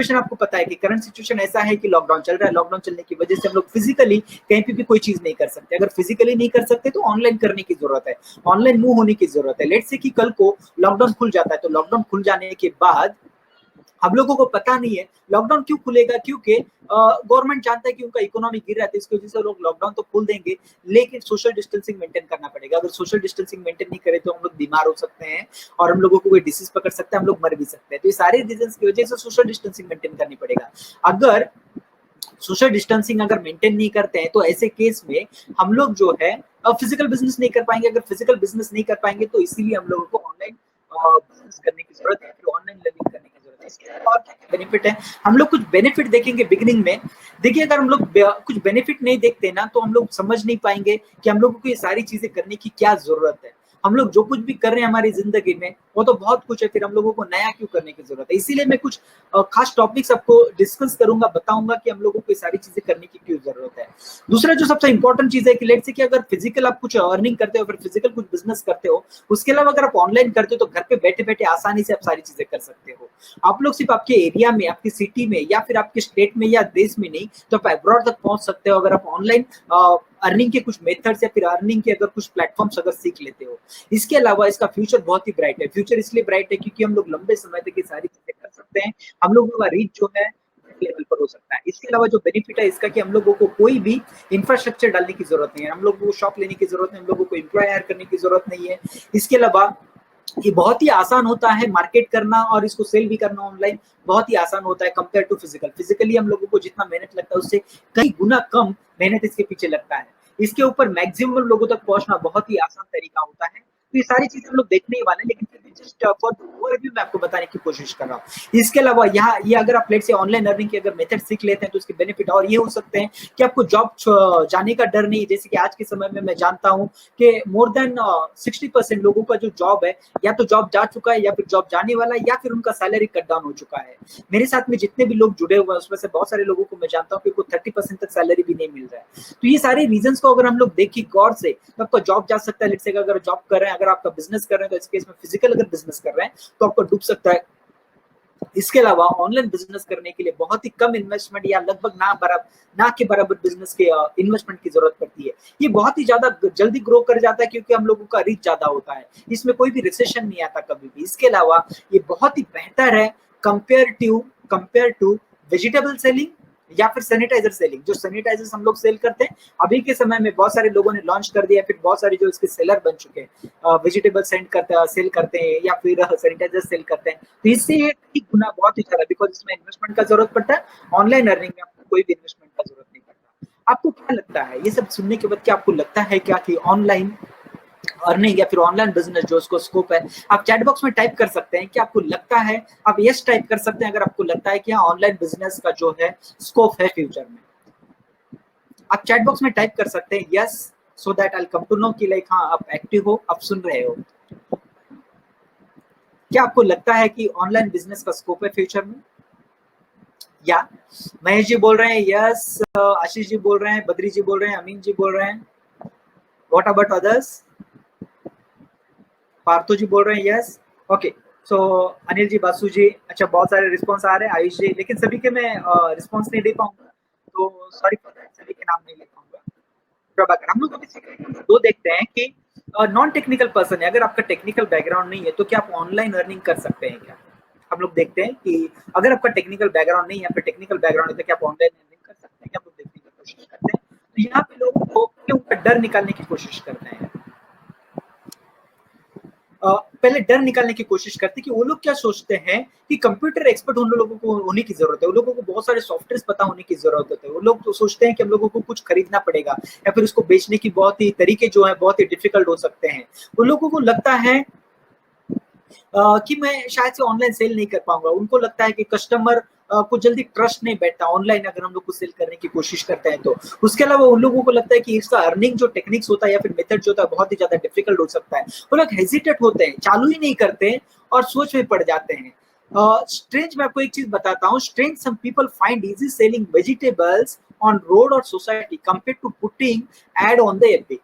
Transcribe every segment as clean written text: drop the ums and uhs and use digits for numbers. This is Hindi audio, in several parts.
सिचुएशन आपको पता है कि करंट सिचुएशन ऐसा है कि लॉकडाउन चल रहा है, लॉकडाउन चलने की वजह से हम लोग फिजिकली कहीं पे भी कोई चीज नहीं कर सकते। अगर फिजिकली नहीं कर सकते तो ऑनलाइन करने की जरूरत है, ऑनलाइन मूव होने की जरूरत है। लेट्स से कि कल को लॉकडाउन खुल जाता है, तो लॉकडाउन खुल जाने के बाद हम लोगों को पता नहीं है लॉकडाउन क्यों खुलेगा, क्योंकि गवर्नमेंट जानता है कि उनका इकोनॉमी गिर रहा है, तो इसकी वजह से लोग लॉकडाउन तो खोल देंगे, लेकिन सोशल डिस्टेंसिंग मेंटेन करना पड़ेगा। अगर सोशल डिस्टेंसिंग मेंटेन नहीं करें तो हम लोग बीमार हो सकते हैं और हम लोगों को कोई डिसीज पकड़ सकता है, हम लोग मर भी सकते हैं। तो ये सारे रीजन की वजह से सोशल डिस्टेंसिंग मेंटेन करनी पड़ेगा। अगर सोशल डिस्टेंसिंग अगर मेंटेन नहीं करते हैं तो ऐसे केस में हम लोग जो है फिजिकल बिजनेस नहीं कर पाएंगे। अगर फिजिकल बिजनेस नहीं कर पाएंगे तो इसीलिए हम लोगों को ऑनलाइन बिजनेस करने की जरूरत है, फिर ऑनलाइन लर्निंग करने की जरूरत है। इसके और क्या बेनिफिट है, हम लोग कुछ बेनिफिट देखेंगे बिगिनिंग में। देखिए, अगर हम लोग कुछ बेनिफिट नहीं देखते ना तो हम लोग समझ नहीं पाएंगे कि हम लोगों को ये सारी चीजें करने की क्या जरूरत है। हम लोग जो कुछ भी कर रहे हैं हमारी जिंदगी में वो तो बहुत कुछ है, फिर हम लोगों को नया क्यों करने की जरूरत है। इसीलिए मैं कुछ खास टॉपिक्स आपको डिस्कस करूंगा, बताऊंगा कि हम लोगों को ये सारी चीजें करने की क्यों जरूरत है। दूसरा जो सबसे इंपॉर्टेंट चीज है कि लेट्स से कि अगर फिजिकल आप कुछ अर्निंग करते हो, फिर फिजिकल कुछ बिजनेस करते हो, उसके अलावा अगर आप ऑनलाइन करते हो तो घर पे बैठे बैठे आसानी से आप सारी चीजें कर सकते हो। आप लोग सिर्फ आपके एरिया में, आपकी सिटी में या फिर आपके स्टेट में या देश में नहीं, तो आप अब्रॉड तक पहुंच सकते हो अगर आप ऑनलाइन अर्निंग के कुछ मेथड्स या फिर अर्निंग के अगर कुछ प्लेटफॉर्म्स अगर सीख लेते हो। इसके अलावा इसका फ्यूचर बहुत ही ब्राइट है। फ्यूचर इसलिए ब्राइट है क्योंकि हम लोग लंबे समय तक ये सारी चीजें कर सकते हैं, हम लोगों का रीच जो है लेवल पर हो सकता है। इसके अलावा जो बेनिफिट है इसका कि हम लोगों को कोई भी इंफ्रास्ट्रक्चर डालने की जरूरत नहीं है, हम लोगों को शॉप लेने की जरूरत नहीं, हम लोगों को एम्प्लॉय हायर करने की जरूरत नहीं है। इसके अलावा ये बहुत ही आसान होता है मार्केट करना और इसको सेल भी करना ऑनलाइन बहुत ही आसान होता है कंपेयर टू फिजिकल। फिजिकली हम लोगों को जितना मेहनत लगता है उससे कई गुना कम मेहनत इसके पीछे लगता है। इसके ऊपर मैक्सिमम लोगों तक पहुंचना बहुत ही आसान तरीका होता है। तो ये सारी चीजें हम लोग देखने ही वाले हैं, लेकिन जस्ट फॉर ओवरव्यू मैं आपको बताने की कोशिश कर रहा हूँ। इसके अलावा यहाँ ये अगर आप लेट से ऑनलाइन अर्निंग के अगर मेथड सीख लेते हैं तो इसके बेनिफिट और ये हो सकते हैं कि आपको जॉब जाने का डर नहीं। जैसे कि आज के समय में मैं जानता हूँ कि मोर देन 60% लोगों का जो जॉब है या तो जॉब जा चुका है या फिर जॉब जाने वाला है या फिर उनका सैलरी कट डाउन हो चुका है। मेरे साथ में जितने भी लोग जुड़े हुए हैं उसमें से बहुत सारे लोगों को मैं जानता हूँ कि उनको 30% तक सैलरी भी नहीं मिल रहा है। तो ये सारे रीजंस को अगर हम लोग देखें गौर से तो आपका जॉब जा सकता है। लेट्स से अगर जॉब कर रहे हैं, अगर आपका बिजनेस कर रहे हैं तो इस केस में फिजिकल अगर बिजनेस कर रहे हैं तो आपको डूब सकता है। इसके अलावा ऑनलाइन बिजनेस करने के लिए बहुत ही कम इन्वेस्टमेंट या लगभग ना के बराबर बिजनेस के इन्वेस्टमेंट की जरूरत पड़ती है। ये बहुत ही ज्यादा जल्दी ग्रो कर जाता है क्योंकि हम लोगों का रीच ज्यादा होता है, इसमें कोई भी रिसेशन नहीं आता कभी भी। इसके अलावा ये बहुत ही बेहतर है कंपेयर टू वेजिटेबल सेलिंग या फिर सैनिटाइजर सेलिंग। जो सैनिटाइजर्स हम लोग सेल करते हैं अभी के समय में बहुत सारे लोगों ने लॉन्च कर दिया, फिर बहुत सारे जो इसके सेलर बन चुके हैं, वेजिटेबल सेल करते हैं या फिर सैनिटाइजर सेल करते हैं। तो इससे एक गुना बहुत ही ज्यादा, बिकॉज इसमें इन्वेस्टमेंट का जरूरत पड़ता है। ऑनलाइन अर्निंग में आपको कोई भी इन्वेस्टमेंट का जरूरत नहीं पड़ता। आपको क्या लगता है ये सब सुनने के बाद, क्या आपको लगता है क्या कि ऑनलाइन अर्निंग या फिर ऑनलाइन बिजनेस जो उसको स्कोप है? आप चैट बॉक्स में टाइप कर सकते हैं कि आपको लगता है, आप यस टाइप कर सकते हैं अगर आपको लगता है कि हाँ ऑनलाइन बिजनेस का जो है स्कोप है फ्यूचर में। आप चैट बॉक्स में टाइप कर सकते हैं yes, so that I come to know कि लाइक हाँ आप एक्टिव हो, आप सुन रहे हो। क्या आपको लगता है कि ऑनलाइन बिजनेस का स्कोप है फ्यूचर में? या महेश जी बोल रहे हैं यस, आशीष जी बोल रहे हैं, बद्री जी बोल रहे हैं, अमीन जी बोल रहे हैं। What about others? Partho ji बोल रहे हैं yes. Okay, so Anil ji, Basu ji, अच्छा बहुत सारे रिस्पॉन्स आ रहे हैं। आयुष जी, लेकिन सभी के मैं रिस्पॉन्स नहीं दे पाऊंगा तो सॉरी फॉर दैट, सभी के नाम नहीं ले पाऊंगा। प्रभाकर, हम लोग अभी दो देखते हैं कि नॉन टेक्निकल पर्सन है, अगर आपका टेक्निकल बैकग्राउंड नहीं है तो क्या आप ऑनलाइन अर्निंग कर सकते हैं क्या? हम लोग देखते हैं कि अगर आपका टेक्निकल बैकग्राउंड नहीं है, फिर टेक्निकल बैकग्राउंड है तो क्या आप ऑनलाइन अर्निंग कर सकते हैं क्या? आप लोग देखने की कोशिश करते हैं। तो यहाँ पे लोग क्यों डर निकालने की कोशिश करते हैं, पहले डर निकालने की कोशिश करते हैं कि वो लोग क्या सोचते हैं कि कंप्यूटर एक्सपर्ट उन लोगों को होने की जरूरत है, उन लोगों को बहुत सारे सॉफ्टवेयर पता होने की जरूरत होती है। वो लोग तो सोचते हैं कि हम लोगों को कुछ खरीदना पड़ेगा या फिर उसको बेचने की बहुत ही तरीके जो है बहुत ही डिफिकल्ट हो सकते हैं। उन लोगों को लगता है कि मैं शायद से ऑनलाइन सेल नहीं कर पाऊंगा। उनको लगता है कि कस्टमर को जल्दी ट्रस्ट नहीं बैठता ऑनलाइन अगर हम लोग को सेल करने की कोशिश करते हैं तो। उसके अलावा उन लोगों को लगता है कि इसका अर्निंग जो टेक्निक्स होता है या फिर मेथड जो होता है बहुत ही ज्यादा डिफिकल्ट हो सकता है। वो लोग हेजिटेट होते हैं, चालू ही नहीं करते और सोच में पड़ जाते हैं। स्ट्रेंज, मैं आपको एक चीज बताता हूँ, strange some people find easy selling vegetables on road और society compare to putting ad on the FB.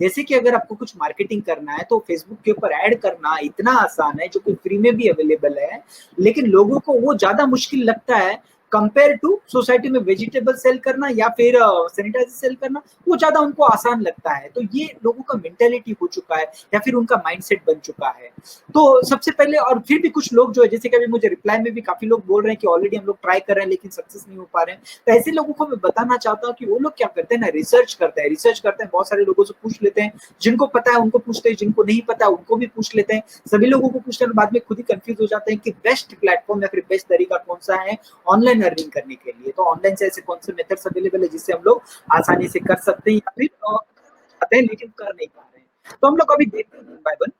जैसे कि अगर आपको कुछ मार्केटिंग करना है तो फेसबुक के ऊपर ऐड करना इतना आसान है, जो कि फ्री में भी अवेलेबल है, लेकिन लोगों को वो ज्यादा मुश्किल लगता है कंपेयर टू सोसाइटी में वेजिटेबल सेल करना या फिर सैनिटाइजर सेल करना, वो ज्यादा उनको आसान लगता है। तो ये लोगों का मेंटेलिटी हो चुका है या फिर उनका माइंडसेट बन चुका है। तो सबसे पहले, और फिर भी कुछ लोग जो है, जैसे कि अभी मुझे रिप्लाई में भी काफी लोग बोल रहे हैं कि ऑलरेडी हम लोग ट्राई कर रहे हैं लेकिन सक्सेस नहीं हो पा रहे हैं, तो ऐसे लोगों को मैं बताना चाहता हूँ कि वो लोग क्या करते हैं ना, रिसर्च करते हैं, बहुत सारे लोगों से पूछ लेते हैं, जिनको पता है उनको पूछते हैं, जिनको नहीं पता है उनको भी पूछ लेते हैं, सभी लोगों को पूछते हैं, बाद में खुद ही कंफ्यूज हो जाते हैं कि बेस्ट प्लेटफॉर्म या फिर बेस्ट तरीका कौन सा है ऑनलाइन अर्निंग करने के लिए। तो ऑनलाइन से ऐसे कौन से मेथड्स अवेलेबल है जिससे हम लोग आसानी से कर सकते हैं या फिर करते हैं लेकिन कर नहीं पा रहे हैं। तो हम लोग अभी देखते हैं बाइबल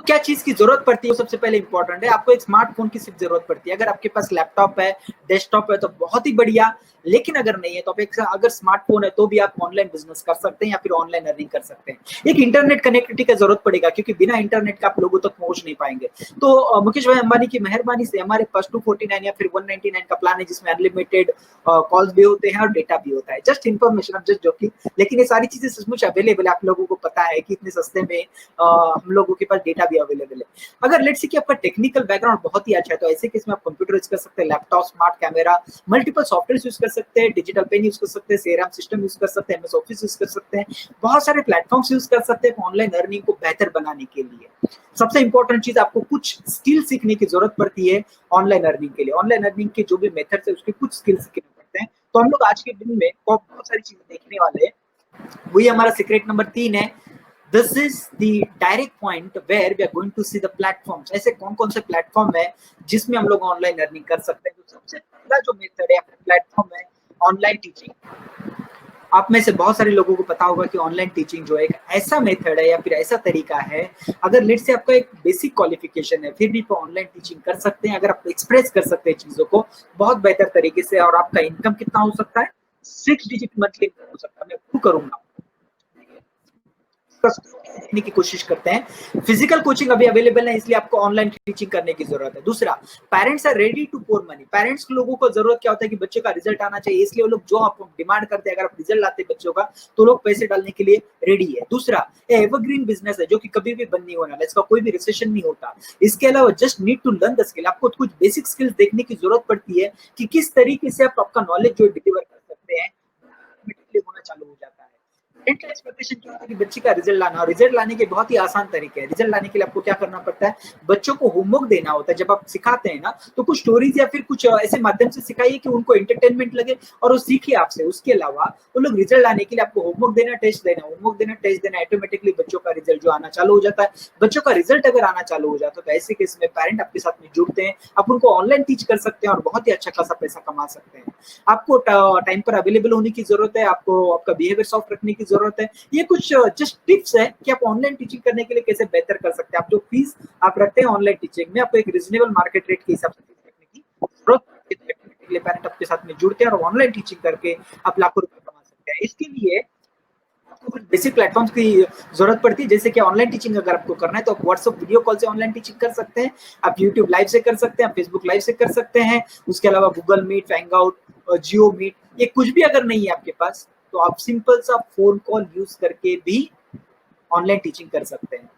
क्या चीज की जरूरत पड़ती है। वो सबसे पहले इंपॉर्टेंट है, आपको एक स्मार्टफोन की सिर्फ जरूरत पड़ती है। अगर आपके पास लैपटॉप है, डेस्कटॉप है तो बहुत ही बढ़िया, लेकिन अगर नहीं है तो आप एक, अगर स्मार्टफोन है तो भी आप ऑनलाइन बिजनेस कर सकते हैं या फिर ऑनलाइन अर्निंग कर सकते हैं। एक इंटरनेट कनेक्टिविटी का जरूरत पड़ेगा, क्योंकि बिना इंटरनेट का आप लोगों तक पहुंच नहीं पाएंगे। तो मुकेश भाई अंबानी की मेहरबानी से हमारे पास 249 या फिर 199 का प्लान है, जिसमें अनलिमिटेड कॉल्स भी होते हैं और डेटा भी होता है। जस्ट इन्फॉर्मेशन, जस्ट जोकिंग, लेकिन ये सारी चीजें सचमुच अवेलेबल है। आप लोगों को पता है कि इतने सस्ते में हम लोगों के पास डेटा भी अवेलेबल है। अगर लेट्स से कि आपका टेक्निकल बैकग्राउंड बहुत ही अच्छा है तो ऐसे केस में आप कंप्यूटर यूज कर सकते हैं, laptop, smart camera, multiple software use कर सकते हैं, डिजिटल पेन यूज कर सकते हैं, सीआरएम सिस्टम यूज कर सकते हैं, एमएस ऑफिस यूज कर सकते हैं, बहुत सारे प्लेटफॉर्म्स यूज कर सकते हैं ऑनलाइन अर्निंग को बेहतर बनाने के लिए। सबसे इंपॉर्टेंट चीज, आपको कुछ स्किल सीखने की जरूरत पड़ती है ऑनलाइन अर्निंग के लिए। ऑनलाइन अर्निंग के जो भी मेथड्स है उसके कुछ स्किल सीखने पड़ते हैं। तो हम लोग आज के दिन में बहुत सारी चीजें देखने वाले हैं। वही हमारा सीक्रेट नंबर 3 है। This is the direct point where we are going to see the platforms. ऐसे कौन-कौन से प्लेटफॉर्म है जिसमें हम लोग ऑनलाइन अर्निंग कर सकते हैं। तो सबसे पहला जो मेथड है, प्लेटफॉर्म है ऑनलाइन टीचिंग। आप में से बहुत सारे लोगों को पता होगा कि ऑनलाइन टीचिंग जो है एक ऐसा मेथड है या फिर ऐसा तरीका है, अगर लेट से आपका एक बेसिक क्वालिफिकेशन है फिर भी आप ऑनलाइन टीचिंग कर सकते हैं। अगर आप एक्सप्रेस कर सकते हैं चीजों को बहुत बेहतर तरीके से, और आपका इनकम कितना हो सकता है, 6 डिजिट मंथली इनकम हो सकता है। मैं खुद करूंगा देखने की कोशिश करते हैं। फिजिकल कोचिंग अभी अवेलेबल है, इसलिए आपको ऑनलाइन टीचिंग करने की जरूरत है। दूसरा, parents are ready to pour money. Parents लोगों को जरूरत क्या होता है कि बच्चे का रिजल्ट आना चाहिए, इसलिए वो लोग जो आप डिमांड करते हैं, अगर आप रिजल्ट लाते हैं बच्चों का तो लोग पैसे डालने के लिए रेडी है। दूसरा, एवरग्रीन बिजनेस है जो कि कभी भी बंद नहीं होने वाला, इसका कोई भी रिसेशन नहीं होता। इसके अलावा just need to learn the skill. आपको कुछ बेसिक स्किल्स देखने की जरूरत पड़ती है कि किस तरीके से आप आपका नॉलेज जो डिलीवर कर सकते हैं, होना चालू हो जाता है। पेरेंट एक्सपेक्टेशन क्या होता है कि बच्चे का रिजल्ट लाना, और रिजल्ट लाने के बहुत ही आसान तरीके हैं। रिजल्ट लाने के लिए आपको क्या करना पड़ता है, बच्चों को होमवर्क देना होता है। जब आप सिखाते हैं ना तो कुछ स्टोरीज या फिर कुछ ऐसे माध्यम से सिखाइए कि उनको एंटरटेनमेंट लगे और वो सीखे आपसे। उसके अलावा वो लोग रिजल्ट लाने के लिए आपको होमवर्क देना, टेस्ट देना, होमवर्क देना, टेस्ट देना, ऑटोमेटिकली बच्चों का रिजल्ट जो आना चालू हो जाता है। बच्चों का रिजल्ट अगर आना चालू हो जाता है तो ऐसे केस में पेरेंट आपके साथ में जुड़ते हैं, आप उनको ऑनलाइन टीच कर सकते हैं और बहुत ही अच्छा खासा पैसा कमा सकते हैं। आपको टाइम पर अवेलेबल होने की जरूरत है, आपको आपका बिहेवियर सॉफ्ट रखने की जरूरत है। ये कुछ जस्ट टिप्स है कि आप ऑनलाइन टीचिंग करने के लिए कैसे बेहतर कर सकते हैं। आप जो फीस आप रखते हैं ऑनलाइन टीचिंग में, आपको एक रीजनेबल मार्केट रेट के हिसाब से फीस रखने की जरूरत है। पेरेंट आपके साथ में जुड़ते हैं और ऑनलाइन टीचिंग करके आप लाखों रुपए कमा सकते हैं। इसके लिए आपको कुछ बेसिक प्लेटफॉर्म्स की जरूरत पड़ती है, जैसे कि ऑनलाइन टीचिंग अगर आपको करना है तो आप व्हाट्सएप वीडियो कॉल से ऑनलाइन टीचिंग कर सकते हैं, आप यूट्यूब लाइव से कर सकते हैं, आप फेसबुक लाइव से कर सकते हैं। उसके अलावा गूगल मीट, हैंगआउट, जियो मीट, ये कुछ भी अगर नहीं है आपके पास तो आप सिंपल सा फोन कॉल यूज करके भी ऑनलाइन टीचिंग कर सकते हैं।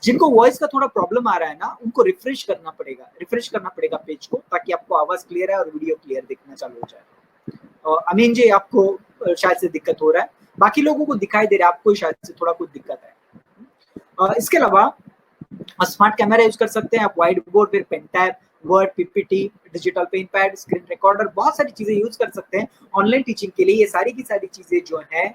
जिनको वॉइस का थोड़ा प्रॉब्लम आ रहा है ना, उनको रिफ्रेश करना पड़ेगा पेज को, ताकि आपको आवाज क्लियर है और वीडियो क्लियर दिखना चालू हो जाए। अमीन जी, आपको शायद से दिक्कत हो रहा है, बाकी लोगों को दिखाई दे रहा है, आपको शायद से थोड़ा कुछ दिक्कत है। इसके अलावा स्मार्ट कैमरा यूज कर सकते हैं आप, व्हाइट बोर्ड, फिर pen tab, word, PPT, digital pen pad, screen recorder, बहुत सारी चीजें यूज कर सकते हैं ऑनलाइन टीचिंग के लिए। ये सारी की सारी चीजें जो है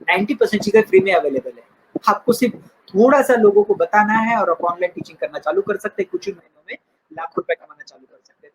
90% चीजें फ्री में अवेलेबल है। आपको सिर्फ थोड़ा सा लोगों को बताना है और आप ऑनलाइन टीचिंग करना चालू कर सकते हैं। कुछ ही महीनों में लाख रुपए कमाना चालू कर सकते हैं।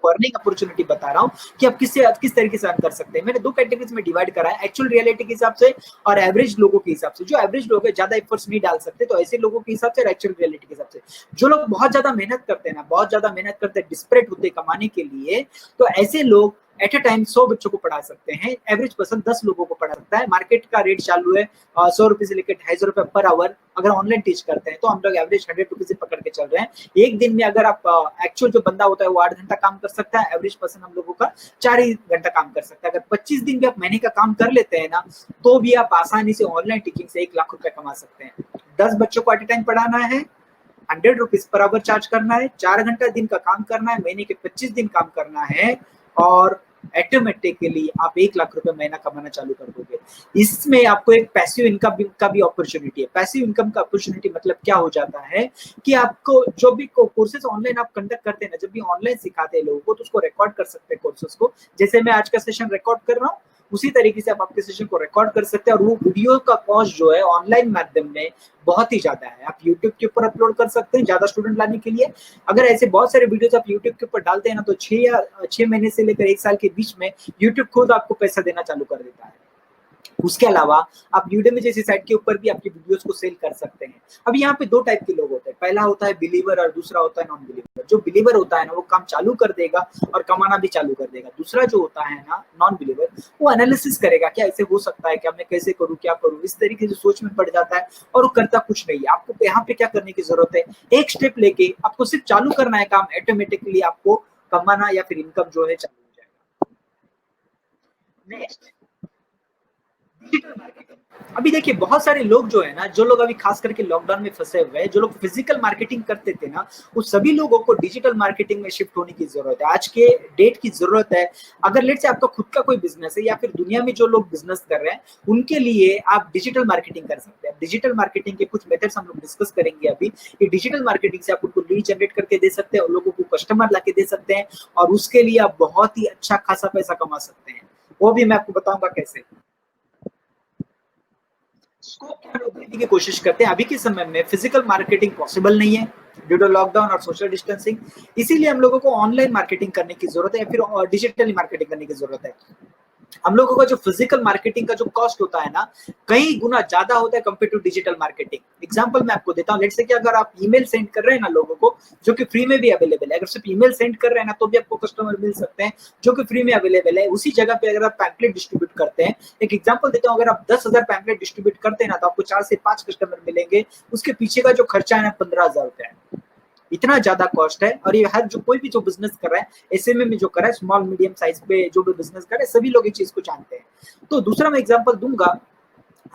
अर्निंग अपॉर्चुनिटी बता रहा हूँ कि आप किस तरीके से अर्न कर सकते हैं। मैंने 2 कैटेगरीज में डिवाइड करा है, एक्चुअल रियलिटी के हिसाब से और एवरेज लोगों के हिसाब से। जो एवरेज लोग है, ज्यादा एफर्ट्स नहीं डाल सकते, तो ऐसे लोगों के हिसाब से और एक्चुअल रियलिटी के हिसाब से। जो लोग बहुत ज्यादा मेहनत करते हैं ना, बहुत ज्यादा मेहनत करते हैं, डिस्परेट होते हैं कमाने के लिए, तो ऐसे लोग एट ए टाइम 100 बच्चों को पढ़ा सकते हैं, एवरेज पर्सन 10 लोगों को पढ़ा सकता है। मार्केट का रेट चालू है 100 रुपए से लेकर 250 रुपए पर आवर। अगर ऑनलाइन टीच करते हैं तो हम लोग एवरेज 100 रुपए से पकड़ के चल रहे हैं। एक दिन में अगर आप एक्चुअल जो बंदा होता है वो 8 घंटा काम कर सकता है, एवरेज पर्सन हम लोगों का 4 ही घंटा काम कर सकता है। अगर 25 दिन भी आप महीने का काम कर लेते हैं ना, तो भी आप आसानी से ऑनलाइन टीचिंग से 1 लाख रुपए कमा सकते हैं। 10 बच्चों को एट ए टाइम पढ़ाना है, 100 रुपीज पर आवर चार्ज करना है, 4 घंटा दिन का काम करना है, महीने के 25 दिन काम करना है, और ऑटोमेटिकली आप 1 लाख रुपए महीना कमाना चालू कर दोगे। इसमें आपको एक पैसिव इनकम का भी अपॉर्चुनिटी है। पैसिव इनकम का अपॉर्चुनिटी मतलब क्या हो जाता है कि आपको जो भी कोर्सेज ऑनलाइन आप कंडक्ट करते हैं ना, जब भी ऑनलाइन सिखाते हैं लोगों को, तो उसको रिकॉर्ड कर सकते हैं कोर्सेज को। जैसे मैं आज का सेशन रिकॉर्ड कर रहा हूँ, उसी तरीके से आप आपके सेशन को रिकॉर्ड कर सकते हैं। और वो वीडियो का कॉस्ट जो है ऑनलाइन माध्यम में बहुत ही ज्यादा है। आप यूट्यूब के ऊपर अपलोड कर सकते हैं ज्यादा स्टूडेंट लाने के लिए। अगर ऐसे बहुत सारे वीडियोस आप यूट्यूब के ऊपर डालते हैं ना, तो 6 महीने से लेकर 1 साल के बीच में यूट्यूब खुद आपको पैसा देना चालू कर देता है। उसके अलावा आप यूडेमी जैसी साइट के ऊपर भी आपकी वीडियोस को सेल कर सकते हैं। अब यहाँ पे 2 टाइप के लोग होते हैं, पहला होता है बिलीवर और दूसरा होता है नॉन बिलीवर। जो बिलीवर होता है ना, वो काम चालू कर देगा और कमाना भी चालू कर देगा। दूसरा जो होता है ना नॉन बिलीवर, वो एनालिसिस करेगा, क्या ऐसे हो सकता है, क्या मैं कैसे करूँ, क्या करूँ, इस तरीके से सोच में पड़ जाता है और वो करता कुछ नहीं है। आपको यहाँ पे क्या करने की जरूरत है, एक स्टेप लेके आपको सिर्फ चालू करना है काम, ऑटोमेटिकली आपको कमाना या फिर इनकम जो है चालू हो जाएगा। Next, digital marketing. अभी देखिए बहुत सारे लोग जो है ना, जो लोग अभी खास करके लॉकडाउन में फंसे हुए हैं, जो लोग फिजिकल मार्केटिंग करते थे ना, वो सभी लोगों को डिजिटल मार्केटिंग में शिफ्ट होने की जरूरत है। आज के डेट की जरूरत है। अगर लेट से आपका खुद का कोई बिजनेस है या फिर दुनिया में जो लोग बिजनेस कर रहे हैं, उनके लिए आप डिजिटल मार्केटिंग कर सकते हैं। डिजिटल मार्केटिंग के कुछ मेथड्स हम लोग डिस्कस करेंगे अभी। ये डिजिटल मार्केटिंग से आप उनको लीड जनरेट करके दे सकते हैं और लोगों को कस्टमर ला के दे सकते हैं, और उसके लिए आप बहुत ही अच्छा खासा पैसा कमा सकते हैं। वो भी मैं आपको बताऊंगा कैसे। देने की कोशिश करते हैं। अभी के समय में फिजिकल मार्केटिंग पॉसिबल नहीं है ड्यू टू लॉकडाउन और सोशल डिस्टेंसिंग, इसीलिए हम लोगों को ऑनलाइन मार्केटिंग करने की जरूरत है या फिर डिजिटली मार्केटिंग करने की जरूरत है। हम लोगों का जो फिजिकल मार्केटिंग का जो कॉस्ट होता है ना, कई गुना ज्यादा होता है compare to digital marketing. Example मैं आपको देता हूं। लेट्स से कि अगर आप ईमेल सेंड कर रहे हैं ना लोगों को, जो कि फ्री में भी अवेलेबल है, अगर सिर्फ ईमेल सेंड कर रहे हैं ना, तो भी आपको कस्टमर मिल सकते हैं जो कि फ्री में अवेलेबल है। उसी जगह पे अगर आप पैम्पलेट डिस्ट्रीब्यूट करते हैं, एक एग्जांपल देता हूं, अगर आप 10,000 पैम्पलेट डिस्ट्रीब्यूट करते हैं ना, तो आपको 4 से 5 कस्टमर मिलेंगे। उसके पीछे का जो खर्चा है ना 15,000 रुपए है। इतना ज्यादा कॉस्ट है। और ये हर जो कोई भी जो बिजनेस कर रहा है, एसएमए में जो कर रहा है, स्मॉल मीडियम साइज पे जो भी बिजनेस कर रहा है, सभी लोग इस चीज को जानते हैं। तो दूसरा मैं एग्जांपल दूंगा,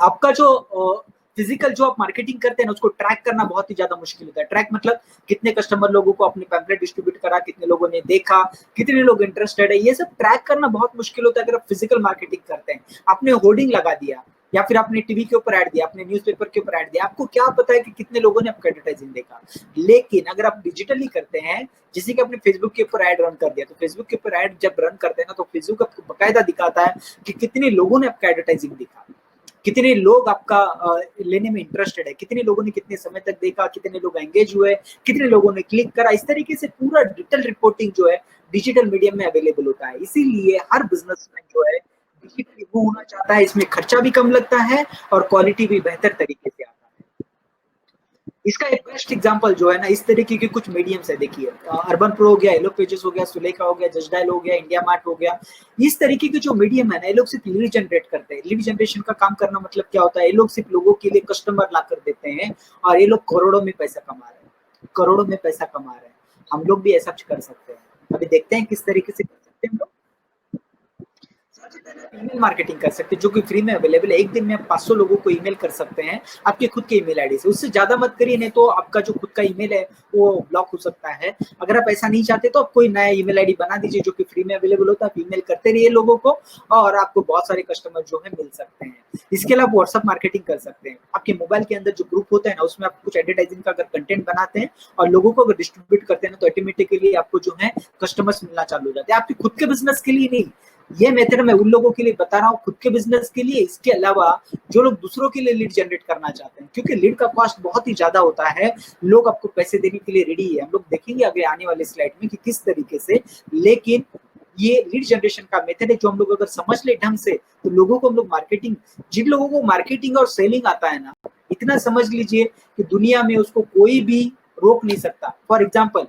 आपका जो फिजिकल जो आप मार्केटिंग करते हैं ना, उसको ट्रैक करना बहुत ही ज्यादा मुश्किल होता है। ट्रैक मतलब कितने कस्टमर लोगों को अपने पैम्पलेट डिस्ट्रीब्यूट करा, कितने लोगों ने देखा, कितने लोग इंटरेस्टेड है, ये सब ट्रैक करना बहुत मुश्किल होता है अगर आप फिजिकल मार्केटिंग करते हैं। आपने होर्डिंग लगा दिया या फिर आपने टीवी के ऊपर ऐड दिया, आपने न्यूज़पेपर के ऊपर ऐड दिया, आपको क्या पता है कि कितने लोगों ने आपका एडवर्टाइजिंग देखा। लेकिन अगर आप डिजिटली करते हैं, जैसे कि आपने फेसबुक के ऊपर ऐड रन कर दिया, तो फेसबुक के ऊपर ऐड जब रन करते हैं ना, तो फेसबुक आपको बकायदा दिखाता है कि कितने लोगों ने आपका एडवर्टाइजिंग देखा, कितने लोग आपका लेने में इंटरेस्टेड है, कितने लोगों ने कितने समय तक देखा, कितने लोग एंगेज हुए, कितने लोगों ने क्लिक करा। इस तरीके से पूरा डिटेल रिपोर्टिंग जो है डिजिटल मीडियम में अवेलेबल होता है। इसीलिए हर बिजनेसमैन जो है डिजिटली वो होना चाहता है। इसमें खर्चा भी कम लगता है और क्वालिटी भी बेहतर तरीके से आता है। इसका एक बेस्ट एग्जांपल जो है ना, इस तरीके के कुछ मीडियम्स है। देखिए अर्बन प्रो हो गया, येलो पेजेस हो गया, सुलेखा हो गया, जस्ट डायल हो गया, इंडिया मार्ट हो गया। इस तरीके के जो मीडियम है ना, ये लोग सिर्फ लीड जनरेट करते हैं। लीड जनरेशन का काम करना मतलब क्या होता है, ये लोग सिर्फ लोगों के लिए कस्टमर ला कर देते हैं और ये लोग करोड़ों में पैसा कमा रहे हैं, करोड़ों में पैसा कमा रहे हैं। हम लोग भी ऐसा कर सकते हैं। अभी देखते हैं किस तरीके से कर सकते हैं हम लोग। ईमेल मार्केटिंग कर सकते हैं जो कि फ्री में अवेलेबल है। एक दिन में आप 500 लोगों को ईमेल कर सकते हैं आपके खुद के ईमेल आईडी से। उससे ज्यादा मत करिए, नहीं तो आपका जो खुद का ईमेल है वो ब्लॉक हो सकता है। अगर आप ऐसा नहीं चाहते तो आप कोई नया ईमेल आईडी बना दीजिए जो कि फ्री में अवेलेबल होता है। आप ईमेल करते रहिए लोगों को और आपको बहुत सारे कस्टमर जो है मिल सकते हैं। इसके अलावा व्हाट्सएप मार्केटिंग कर सकते हैं। आपके मोबाइल के अंदर जो ग्रुप होता है ना, उसमें आप कुछ एडवर्टाइजिंग का अगर कंटेंट बनाते हैं और लोगों को अगर डिस्ट्रीब्यूट करते हैं ना, तो ऑटोमेटिकली आपको जो है कस्टमर्स मिलना चालू हो जाते हैं। आपके खुद के बिजनेस के लिए नहीं, ये मेथड मैं उन लोगों के लिए बता रहा हूँ खुद के बिजनेस के लिए। इसके अलावा जो लोग दूसरों के लिए लीड जनरेट करना चाहते हैं, क्योंकि लीड का कॉस्ट बहुत ही ज्यादा होता है, लोग आपको पैसे देने के लिए रेडी है। हम लोग देखेंगे अगले आने वाले स्लाइड में कि किस तरीके से। लेकिन ये लीड जनरेशन का मेथड है जो हम लोग अगर समझ ले ढंग से, तो लोगों को हम लोग मार्केटिंग, जिन लोगों को मार्केटिंग और सेलिंग आता है ना, इतना समझ लीजिए कि दुनिया में उसको कोई भी रोक नहीं सकता। फॉर एग्जाम्पल,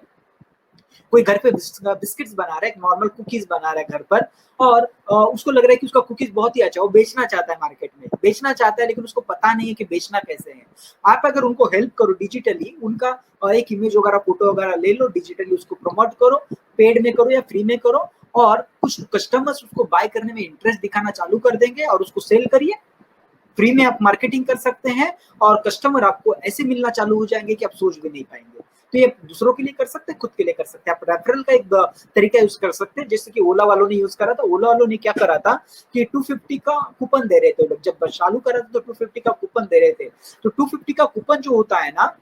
कोई घर पे बिस्किट्स बना रहा है, नॉर्मल कुकीज बना रहा है घर पर, और उसको लग रहा है कि उसका कुकीज बहुत ही अच्छा, वो बेचना चाहता है, मार्केट में बेचना चाहता है, लेकिन उसको पता नहीं है कि बेचना कैसे है। आप अगर उनको हेल्प करो डिजिटली, उनका एक इमेज वगैरह फोटो वगैरह ले लो, डिजिटली उसको प्रमोट करो, पेड में करो या फ्री में करो, और कुछ कस्टमर्स उसको बाय करने में इंटरेस्ट दिखाना चालू कर देंगे और उसको सेल करिए। फ्री में आप मार्केटिंग कर सकते हैं और कस्टमर आपको ऐसे मिलना चालू हो जाएंगे कि आप सोच भी नहीं पाएंगे। तो ये दूसरों के लिए कर सकते हैं, खुद के लिए कर सकते हैं। आप रेफरल का एक तरीका यूज कर सकते हैं, जैसे कि ओला वालों ने यूज करा था। ओला वालों ने क्या करा था कि 250 का कूपन दे रहे थे लोग, जब चालू करा था तो 250 का कूपन दे रहे थे। तो 250 का कूपन जो होता है ना,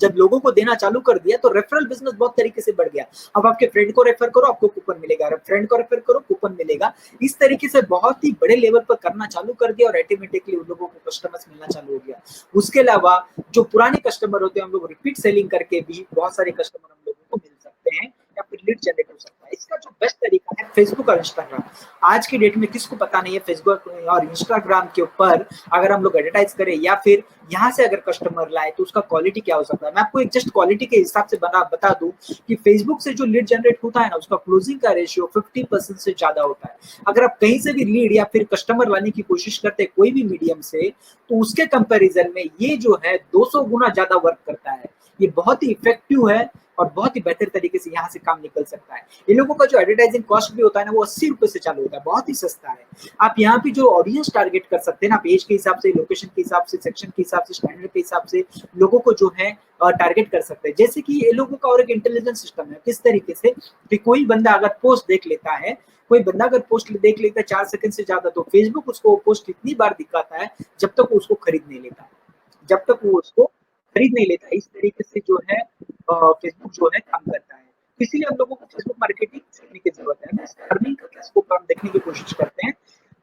जब लोगों को देना चालू कर दिया तो रेफरल बिजनेस बहुत तरीके से बढ़ गया। अब आपके फ्रेंड को रेफर करो, आपको कूपन मिलेगा, फ्रेंड को रेफर करो, कूपन मिलेगा। इस तरीके से बहुत ही बड़े लेवल पर करना चालू कर दिया और ऑटोमेटिकली उन लोगों को कस्टमर्स मिलना चालू हो गया। उसके अलावा जो पुराने कस्टमर होते हैं, हम लोग रिपीट सेलिंग करके भी बहुत सारे कस्टमर हम लोगों को मिल सकते हैं या फिर लीड जनरेट हो सकता है। इसका जो बेस्ट तरीका है फेसबुक और इंस्टाग्राम। आज की डेट में किसको पता नहीं है फेसबुक और इंस्टाग्राम के ऊपर अगर हम लोग एडवर्टाइज करें या फिर यहाँ से अगर कस्टमर लाए तो उसका क्वालिटी क्या हो सकता है। मैं आपको एक जस्ट क्वालिटी के हिसाब से बता दूं कि फेसबुक से जो लीड जनरेट होता है ना, उसका क्लोजिंग का रेशियो 50% से ज्यादा होता है। अगर आप कहीं से भी लीड या फिर कस्टमर लाने की कोशिश करते हैं कोई भी मीडियम से, तो उसके कंपैरिजन में ये जो है 200 गुना ज्यादा वर्क करता है। ये बहुत ही इफेक्टिव है और बहुत ही बेहतर तरीके से यहाँ से काम निकल सकता है। इन लोगों का जो एडवर्टाइजिंग कॉस्ट भी होता है ना, वो 80 रुपए से चालू होता है, बहुत ही सस्ता है। आप यहाँ पे जो ऑडियंस टारगेट कर सकते हैं ना, पेज के हिसाब से, लोकेशन के हिसाब से, सेक्शन के हिसाब से, स्टैंडर्ड के हिसाब से लोगों को जो है टारगेट कर सकते हैं। जैसे कि ये लोगों का और एक इंटेलिजेंस सिस्टम है, किस तरीके से कि कोई बंदा अगर पोस्ट देख लेता है, कोई बंदा अगर पोस्ट देख लेता है 4 सेकंड से ज्यादा, तो फेसबुक उसको पोस्ट इतनी बार दिखाता है जब तक वो उसको खरीद नहीं लेता, जब तक वो उसको खरीद नहीं लेता। इस तरीके से जो है फेसबुक जो है काम करता है। इसीलिए हम लोगों को फेसबुक मार्केटिंग सीखने की जरूरत है। अर्निंग का स्कोप हम देखने की कोशिश करते हैं।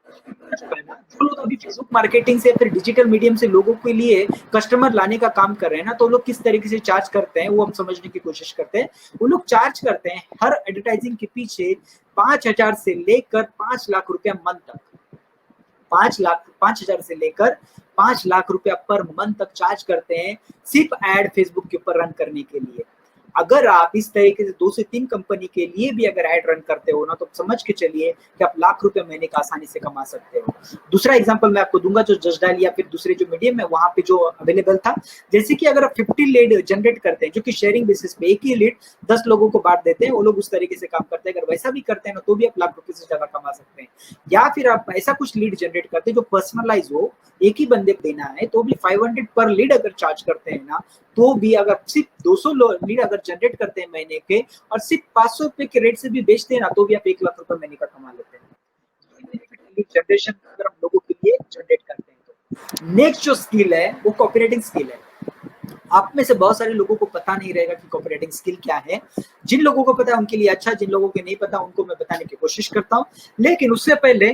जो लोग अभी फेसबुक मार्केटिंग से फिर डिजिटल मीडियम से लोगों के लिए कस्टमर लाने का काम कर रहे हैं ना, तो लोग किस तरीके से चार्ज करते हैं वो हम समझने की कोशिश करते हैं। वो लोग चार्ज करते हैं हर एडवर्टाइजिंग के पीछे 5,000 से लेकर 5 लाख रुपया मंथ तक, 5,000 से लेकर 5 लाख रुपया पर मंथ तक चार्ज करते हैं सिर्फ एड फेसबुक के ऊपर रन करने के लिए। अगर आप इस तरीके से 2 से 3 कंपनी के लिए भी अगर एड रन करते हो ना, तो समझ के चलिए कि आप लाख रुपए महीने का आसानी से कमा सकते हो। दूसरा एग्जांपल मैं आपको दूंगा, जो जस्ट डायल या फिर दूसरे जो मीडियम है वहां पे जो अवेलेबल था। जैसे कि अगर आप 50 लीड जनरेट करते हैं, जो कि शेयरिंग बेसिस पे, एक ही लीड 10 लोगों को बांट देते हैं, वो लोग उस तरीके से काम करते हैं। अगर वैसा भी करते हैं ना, तो भी आप लाख रुपए से ज्यादा कमा सकते हैं। या फिर आप ऐसा कुछ लीड जनरेट करते हैं जो पर्सनलाइज हो, एक ही बंदे को देना है, तो भी 500 पर लीड अगर चार्ज करते हैं ना, तो भी अगर सिर्फ 200 लीड अगर जनरेट करते हैं महीने के और सिर्फ 500 रुपए के रेट से भी बेचते हैं ना, तो भी आप 1 लाख रुपए महीने का कमा लेते हैं। लीड जनरेशन अगर हम लोगों के लिए जनरेट करते हैं तो नेक्स्ट जो स्किल है वो कॉपीराइटिंग स्किल है। आप में से बहुत सारे लोगों को पता नहीं रहेगा कि कॉपीराइटिंग स्किल क्या है। जिन लोगों को पता है उनके लिए अच्छा, जिन लोगों को नहीं पता उनको मैं बताने की कोशिश करता हूँ। लेकिन उससे पहले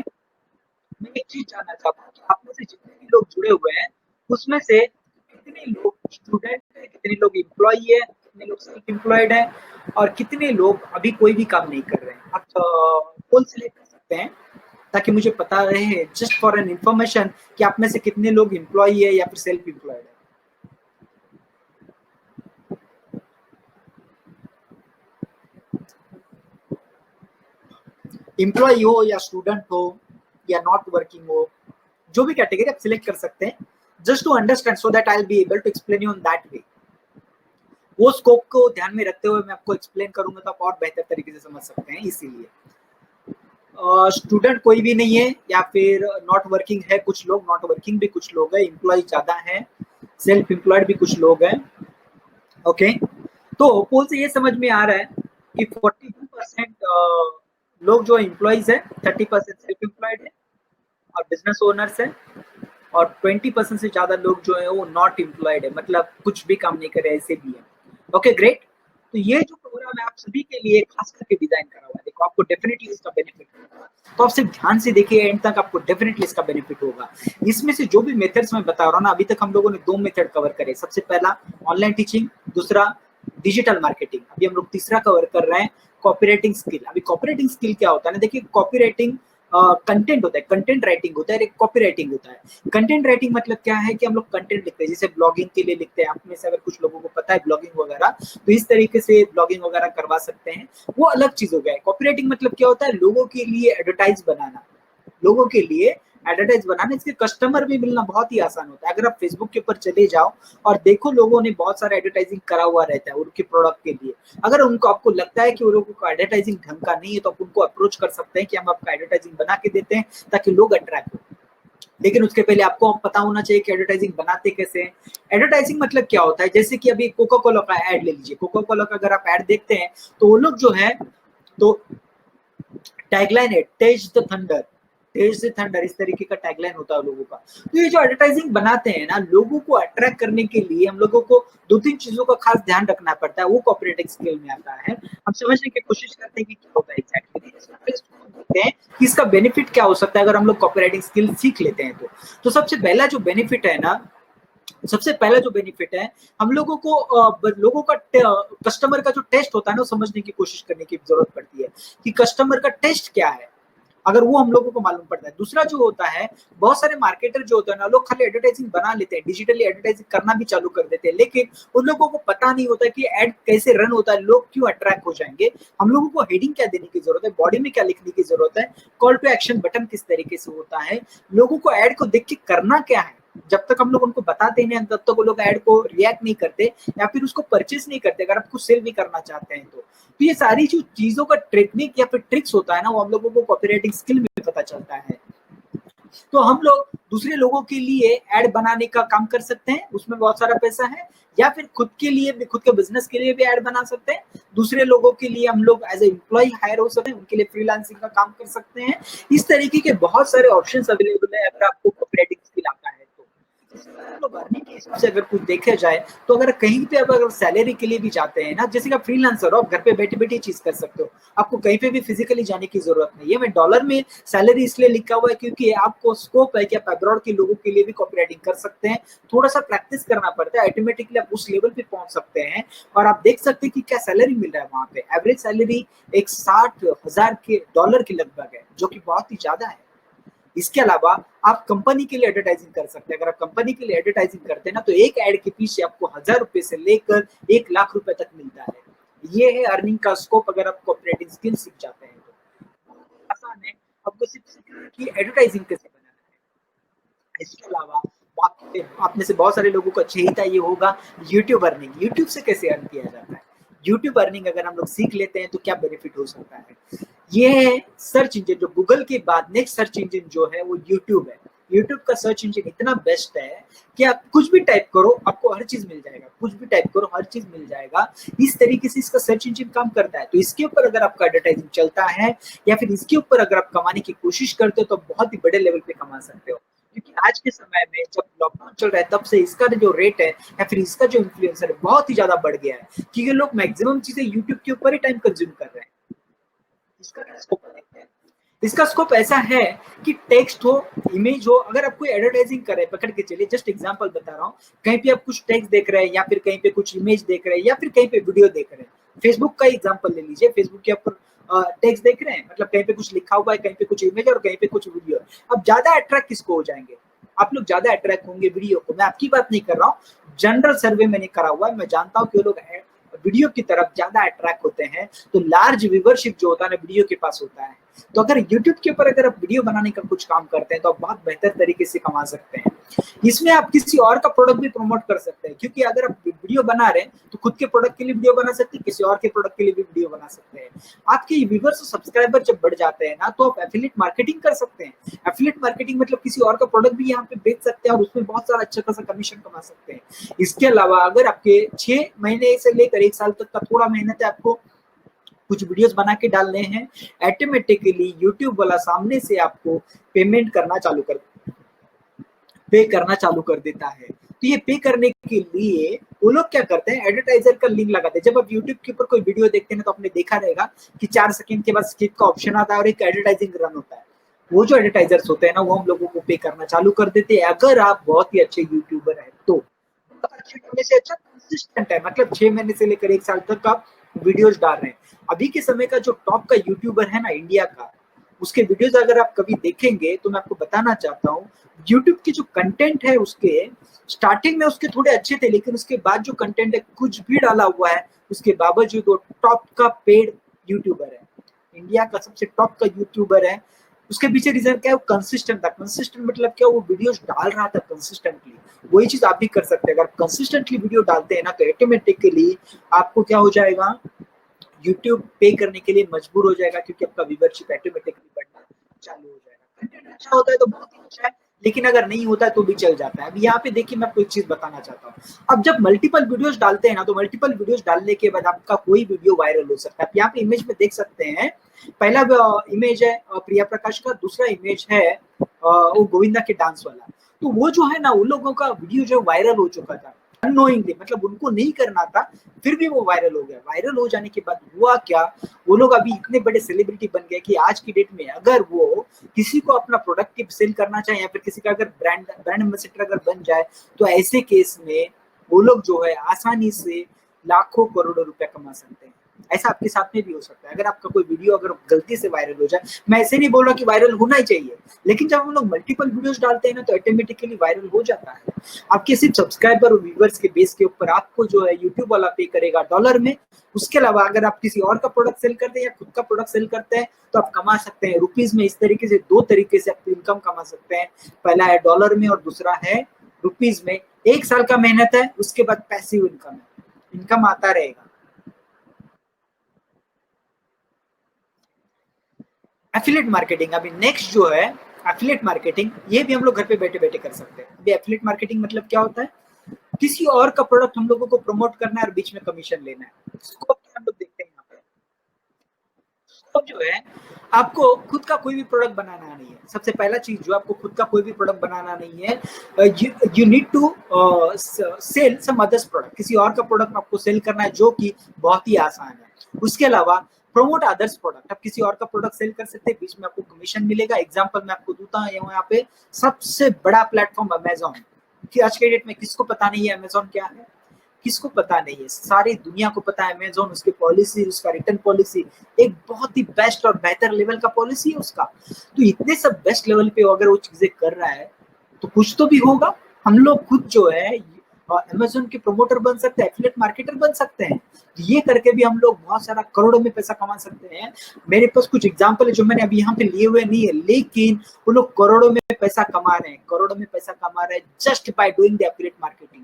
मैं एक चीज जानना चाहता हूँ कि आप में से जितने भी लोग जुड़े हुए हैं उसमें से कितने लोग स्टूडेंट है, कितने लोग एम्प्लॉई है, कितने लोग सेल्फ एम्प्लॉयड है और कितने लोग अभी कोई भी काम नहीं कर रहे हैं। आप पोल सिलेक्ट कर सकते हैं ताकि मुझे पता रहे, जस्ट फॉर एन इंफॉर्मेशन, कि आप में से कितने लोग एम्प्लॉई है या फिर सेल्फ एम्प्लॉयड है। एम्प्लॉय हो या स्टूडेंट हो या नॉट वर्किंग हो, जो भी कैटेगरी आप सिलेक्ट कर सकते हैं, just to understand so that I will be able to explain you in that way. वो स्कोप को ध्यान में रखते हुए मैं आपको एक्सप्लेन करूंगा तो आप और बेहतर तरीके से समझ सकते हैं। इसीलिए स्टूडेंट कोई भी नहीं है या फिर नॉट वर्किंग है, कुछ लोग नॉट वर्किंग भी कुछ लोग हैं, एम्प्लॉय ज्यादा है, सेल्फ एम्प्लॉयड भी कुछ लोग हैं। ओके, तो पोल से ये समझ में आ रहा है कि 42% लोग जो एम्प्लॉयज है, 30% सेल्फ एम्प्लॉयड है और बिजनेस ओनर्स है, और 20% से ज्यादा लोग जो है वो नॉट एम्प्लॉयड है, मतलब कुछ भी काम नहीं करे ऐसे भी है। Okay great. तो ये जो प्रोग्राम है आप सभी के लिए खास करके डिजाइन करा हुआ है। देखो आपको डेफिनेटली इसका बेनिफिट होगा, तो आप सिर्फ ध्यान से देखिए एंड तक, आपको डेफिनेटली इसका बेनिफिट होगा। इसमें से जो भी मेथड्स मैं बता रहा हूँ ना, अभी तक हम लोगों ने 2 मेथड कवर करे। सबसे पहला ऑनलाइन टीचिंग, दूसरा डिजिटल मार्केटिंग। अभी हम लोग तीसरा कवर कर रहे हैं कॉपीराइटिंग स्किल। अभी कॉपीराइटिंग स्किल क्या होता है ना, देखिए कॉपीराइटिंग कंटेंट होता है, कंटेंट राइटिंग होता है, एक कॉपी राइटिंग होता है। कंटेंट राइटिंग मतलब क्या है कि हम लोग कंटेंट लिखते हैं, जैसे ब्लॉगिंग के लिए लिखते हैं। आप में से अगर कुछ लोगों को पता है ब्लॉगिंग वगैरह, तो इस तरीके से ब्लॉगिंग वगैरह करवा सकते हैं, वो अलग चीज हो गया है। कॉपी राइटिंग मतलब क्या होता है, लोगों के लिए एडवर्टाइज बनाना, लोगों के लिए एडवर्टाइज बनाने, इसके कस्टमर भी मिलना बहुत ही आसान होता है। अगर आप फेसबुक के ऊपर चले जाओ और देखो, लोगों ने बहुत सारा एडवर्टाइजिंग करा हुआ रहता है उनके प्रोडक्ट के लिए। अगर उनको आपको लगता है कि वो लोगों का एडवर्टाइजिंग ढंग का नहीं है, तो आप उनको अप्रोच कर सकते हैं कि हम आपका एडवर्टाइजिंग बना के देते हैं ताकि लोग अट्रैक्ट हो। लेकिन उसके पहले आपको पता होना चाहिए कि एडवर्टाइजिंग बनाते कैसे हैं। एडवर्टाइजिंग मतलब क्या होता है, जैसे कि अभी कोका कोला का ऐड ले लीजिए। कोका कोला का अगर आप ऐड देखते हैं तो वो लोग जो है, तो टैगलाइन है taste the thunder, taste the thunder, इस तरीके का टैगलाइन होता है लोगों का। तो ये जो एडवर्टाइजिंग बनाते हैं ना, लोगों को अट्रैक्ट करने के लिए हम लोगों को दो तीन चीजों का खास ध्यान रखना पड़ता है, वो कॉपीराइटिंग स्किल में आता है। हम समझने की कोशिश करते हैं कि क्या होता है एग्जैक्टली, देखते हैं कि इसका बेनिफिट क्या हो सकता है अगर हम लोग कॉपीराइटिंग स्किल सीख लेते हैं तो सबसे पहला जो बेनिफिट है ना, सबसे पहला जो बेनिफिट है, हम लोगों को लोगों का कस्टमर का जो टेस्ट होता है ना, वो समझने की कोशिश करने की जरूरत पड़ती है कि कस्टमर का टेस्ट क्या है। अगर वो हम लोगों को मालूम पड़ता है। दूसरा जो होता है, बहुत सारे मार्केटर जो होते हैं ना, लोग खाली एडवर्टाइजिंग बना लेते हैं, डिजिटली एडवर्टाइजिंग करना भी चालू कर देते हैं, लेकिन उन लोगों को पता नहीं होता कि एड कैसे रन होता है, लोग क्यों अट्रैक्ट हो जाएंगे, हम लोगों को हेडिंग क्या देने की जरूरत है, बॉडी में क्या लिखने की जरूरत है, कॉल टू एक्शन बटन किस तरीके से होता है, लोगों को एड को देख के करना क्या है। जब तक हम लोग उनको बताते नहीं, तब तक वो लोग ऐड को रिएक्ट नहीं करते या फिर उसको परचेस नहीं करते, अगर आप कुछ सेल भी करना चाहते हैं तो ये सारी जो चीजों का टेक्निक या फिर ट्रिक्स होता है ना, वो हम लोगों को कॉपीराइटिंग स्किल में पता चलता है। तो हम लोग दूसरे लोगों के लिए एड बनाने का काम कर सकते हैं, उसमें बहुत सारा पैसा है, या फिर खुद के लिए भी, खुद के बिजनेस के लिए भी एड बना सकते हैं। दूसरे लोगों के लिए हम लोग एज ए एम्प्लॉय हायर हो सकते हैं, उनके लिए फ्रीलांसिंग का काम कर सकते हैं। इस तरीके के बहुत सारे ऑप्शंस अवेलेबल है अगर आपको कॉपीराइटिंग स्किल आता है तो। लोग अर्निंग के हिसाब से अगर कुछ देखा जाए, तो अगर कहीं पे अगर सैलरी के लिए भी जाते हैं ना, जैसे कि आप फ्रीलांसर हो, आप घर पे बैठे बैठे चीज कर सकते हो, आपको कहीं पे भी फिजिकली जाने की जरूरत नहीं है। मैं डॉलर में सैलरी इसलिए लिखा हुआ है क्योंकि आपको स्कोप है कि आप अब्रॉड के लोगों के लिए भी कॉपी राइटिंग कर सकते हैं। थोड़ा सा प्रैक्टिस करना पड़ता है, ऑटोमेटिकली आप उस लेवल पे पहुंच सकते हैं। और आप देख सकते हैं कि क्या सैलरी मिल रहा है वहां पे। एवरेज सैलरी एक 60,000 के डॉलर के लगभग है, जो कि बहुत ही ज्यादा है। इसके अलावा आप कंपनी के लिए एडवर्टाइजिंग कर सकते हैं। अगर आप कंपनी के लिए एडवर्टाइजिंग करते हैं ना, तो एक एड के पीछे आपको 1,000 रुपए से लेकर 1 लाख रुपए तक मिलता है। ये है अर्निंग का स्कोप अगर आप कॉपीराइटिंग स्किल सीख जाते हैं तो। आसान है, आपको सिर्फ सीखना है कि एडवर्टाइजिंग कैसे बनाना है। इसके अलावा आप में से बहुत सारे लोगों को चाहिए ये होगा यूट्यूब अर्निंग। यूट्यूब से कैसे अर्न किया जाता है, यूट्यूब अर्निंग अगर हम लोग सीख लेते हैं तो क्या बेनिफिट हो सकता है। ये सर्च इंजन, जो गूगल के बाद नेक्स्ट सर्च इंजन जो है वो यूट्यूब है। यूट्यूब का सर्च इंजन इतना बेस्ट है कि आप कुछ भी टाइप करो, आपको हर चीज मिल जाएगा, कुछ भी टाइप करो हर चीज मिल जाएगा। इस तरीके से इसका सर्च इंजन काम करता है। तो इसके ऊपर अगर आपका एडवर्टाइजिंग चलता है या फिर इसके ऊपर अगर आप कमाने की कोशिश करते हो, तो बहुत ही बड़े लेवल पे कमा सकते हो। क्योंकि आज के समय में जब लॉकडाउन चल रहा है, तब से इसका जो रेट है या फिर इसका जो इन्फ्लुएंसर है, बहुत ही ज्यादा बढ़ गया है, क्योंकि लोग मैक्सिमम चीजें यूट्यूब के ऊपर ही टाइम कंज्यूम कर रहे हैं। इसका क्या स्कोप है? इसका स्कोप ऐसा है कि टेक्स्ट हो, इमेज हो, अगर आप कोई एडवर्टाइजिंग कर रहे हैं, पकड़ के चलिए, जस्ट एग्जांपल बता रहा हूँ, कहीं पे आप कुछ टेक्स्ट देख रहे हैं या फिर कहीं पे कुछ इमेज देख रहे हैं या फिर कहीं पे वीडियो देख रहे हैं। फेसबुक का एग्जांपल ले लीजिए, फेसबुक के ऊपर टेक्स्ट देख रहे हैं, मतलब कहीं पे कुछ लिखा हुआ है, कहीं पे कुछ इमेज और कहीं पे कुछ वीडियो। अब ज्यादा अट्रैक्ट किसको हो जाएंगे, आप लोग ज्यादा अट्रैक्ट होंगे वीडियो को। मैं आपकी बात नहीं कर रहा हूँ, जनरल सर्वे मैंने करा हुआ है, मैं जानता हूँ कि लोग वीडियो की तरफ ज्यादा अट्रैक्ट होते हैं। तो लार्ज व्यूवरशिप जो होता है ना, वीडियो के पास होता है। तो अगर यूट्यूब के ऊपर अगर आप वीडियो बनाने का कुछ काम करते हैं, तो आप बहुत बेहतर तरीके से कमा सकते हैं। इसमें आप किसी और का प्रोडक्ट भी प्रमोट कर सकते हैं, क्योंकि अगर आप वीडियो बना रहे हैं तो खुद के प्रोडक्ट के लिए वीडियो बना सकते हैं, किसी और के प्रोडक्ट के लिए भी वीडियो बना सकते हैं। आपके व्यूवर्स और सब्सक्राइबर जब बढ़ जाते हैं ना, तो आप एफिलिएट मार्केटिंग कर सकते हैं। एफिलिएट मार्केटिंग मतलब किसी और का प्रोडक्ट भी यहाँ पे बेच सकते हैं और उसमें बहुत सारा अच्छा खासा कमीशन कमा सकते हैं। इसके अलावा अगर आपके 6 महीने से लेकर 1 साल तक का थोड़ा मेहनत है, आपको कुछ वीडियोस बना के डालने हैं, ऑटोमेटिकली यूट्यूब वाला सामने से आपको पेमेंट करना चालू कर पे करना चालू कर देता है। तो ये पे करने के लिए वो लोग क्या करते हैं, एडवर्टाइजर का लिंक लगाते हैं। जब आप यूट्यूब के ऊपर कोई वीडियो देखते हैं तो आपने देखा रहेगा कि 4 सेकंड के बाद स्किप का ऑप्शन आता है और एक एडवर्टाइजिंग रन होता है। वो जो एडवर्टाइजर्स होते हैं ना, वो हम लोगों को पे करना चालू कर देते हैं, अगर आप बहुत ही अच्छे यूट्यूबर है तो। अच्छे होने से अच्छा कंसिस्टेंट है, मतलब 6 महीने से लेकर 1 साल तक आप वीडियोस डाल रहे हैं। अभी के समय का जो टॉप का यूट्यूबर है ना इंडिया का, उसके वीडियोस अगर आप कभी देखेंगे तो मैं आपको बताना चाहता हूँ, यूट्यूब की जो कंटेंट है उसके स्टार्टिंग में उसके थोड़े अच्छे थे, लेकिन उसके बाद जो कंटेंट है कुछ भी डाला हुआ है उसके बावजूद वो टॉप का पेड यूट्यूबर है, इंडिया का सबसे टॉप का यूट्यूबर है। उसके पीछे रीजन क्या है, वो कंसिस्टेंट था। कंसिस्टेंट मतलब क्या, वो वीडियोस डाल रहा था कंसिस्टेंटली। वही चीज आप भी कर सकते हैं, अगर कंसिस्टेंटली वीडियो डालते हैं ना तो ऑटोमेटिकली आपको क्या हो जाएगा, यूट्यूब पे करने के लिए मजबूर हो जाएगा, क्योंकि आपका व्यूवरशिप ऑटोमेटिकली बढ़ना चालू हो जाएगा। कंटेंट अच्छा होता है तो बहुत ही अच्छा है, लेकिन अगर नहीं होता है तो भी चल जाता है। अब यहाँ पे देखिए मैं आपको एक चीज बताना चाहता हूँ, अब जब मल्टीपल वीडियोस डालते हैं ना तो मल्टीपल वीडियोस डालने के बाद आपका कोई वीडियो वायरल हो सकता है। आप यहाँ पे इमेज में देख सकते हैं, पहला इमेज है प्रिया प्रकाश का, दूसरा इमेज है वो गोविंदा के डांस वाला। तो वो जो है ना, उन लोगों का वीडियो जो वायरल हो चुका था अननोइंगली, मतलब उनको नहीं करना था, फिर भी वो वायरल हो गया। वायरल हो जाने के बाद हुआ क्या, वो लोग अभी इतने बड़े सेलिब्रिटी बन गए कि आज की डेट में अगर वो किसी को अपना प्रोडक्ट सेल करना चाहे या फिर किसी का अगर ब्रांड एम्बेसडर अगर बन जाए, तो ऐसे केस में वो लोग जो है आसानी से लाखों करोड़ों रुपया कमा सकते हैं। ऐसा आपके साथ में भी हो सकता है, अगर आपका कोई वीडियो अगर गलती से वायरल हो जाए। मैं ऐसे नहीं बोल रहा कि वायरल होना ही चाहिए, लेकिन जब हम लोग मल्टीपल वीडियोस डालते हैं ना तो ऑटोमेटिकली वायरल हो जाता है। आपके सिर्फ सब्सक्राइबर और व्यूवर्स के बेस के ऊपर आपको जो है यूट्यूब वाला पे करेगा डॉलर में। उसके अलावा अगर आप किसी और का प्रोडक्ट सेल करते हैं या खुद का प्रोडक्ट सेल करते हैं तो आप कमा सकते हैं रुपीज में। इस तरीके से दो तरीके से आप इनकम कमा सकते हैं, पहला है डॉलर में और दूसरा है रुपीज में। एक साल का मेहनत है, उसके बाद पैसिव इनकम है, इनकम आता रहेगा। एफिलिएट मार्केटिंग अभी नेक्स्ट जो है, एफिलिएट मार्केटिंग, ये भी हम लोग घर पे बैठे बैठे कर सकते हैं। अभी एफिलिएट मार्केटिंग मतलब क्या होता है, किसी और का प्रोडक्ट हम लोगों को प्रमोट करना है और बीच में कमीशन लेना है। स्कोप हम लोग देखते हैं यहाँ पे, स्कोप जो है, आपको खुद का कोई भी प्रोडक्ट बनाना नहीं है। सबसे पहला चीज जो आपको खुद का कोई भी प्रोडक्ट बनाना नहीं है, you need to sell some others product. किसी और का प्रोडक्ट आपको सेल करना है, जो कि बहुत ही आसान है। उसके अलावा प्रमोट अदर्स प्रोडक्ट, आप किसी और का प्रोडक्ट सेल कर सकते हैं, बीच में आपको कमीशन मिलेगा। एग्जांपल मैं आपको दूंगा यहाँ पे, सबसे बड़ा प्लेटफॉर्म अमेजॉन, कि आज के डेट में किसको पता नहीं है अमेजॉन क्या है, किसको पता नहीं है, सारी दुनिया को पता है अमेजॉन, उसकी पॉलिसी, उसका रिटर्न पॉलिसी एक बहुत ही बेस्ट और बेहतर लेवल का पॉलिसी है उसका। तो इतने सब बेस्ट लेवल पे अगर वो चीजें कर रहा है तो कुछ तो भी होगा। हम लोग खुद जो है अमेजोन के प्रमोटर बन सकते हैं, एफिलिएट मार्केटर बन सकते हैं। ये करके भी हम लोग बहुत सारा करोड़ों में पैसा कमा सकते हैं। मेरे पास कुछ एग्जांपल है जो मैंने अभी यहाँ पे लिए हुए नहीं है, लेकिन वो लोग करोड़ों में पैसा कमा रहे हैं, करोड़ों में पैसा कमा रहे हैं just by doing the affiliate marketing.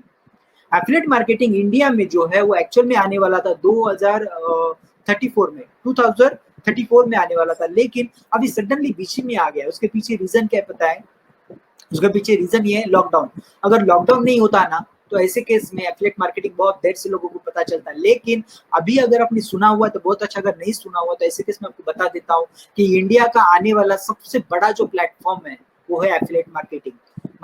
Affiliate marketing India में जो है वो एक्चुअल में आने वाला था 2034 में, 2034 में आने वाला था, लेकिन अभी सडनली बीच में आ गया। उसके पीछे रीजन क्या है पता है, उसके पीछे रीजन ये है लॉकडाउन। अगर लॉकडाउन नहीं होता ना तो ऐसे केस में एफिलिएट मार्केटिंग बहुत देर से लोगों को पता चलता है। लेकिन अभी अगर आपने सुना हुआ तो बहुत अच्छा, अगर नहीं सुना हुआ तो ऐसे केस में आपको बता देता हूँ कि इंडिया का आने वाला सबसे बड़ा जो प्लेटफॉर्म है वो है एफिलिएट मार्केटिंग।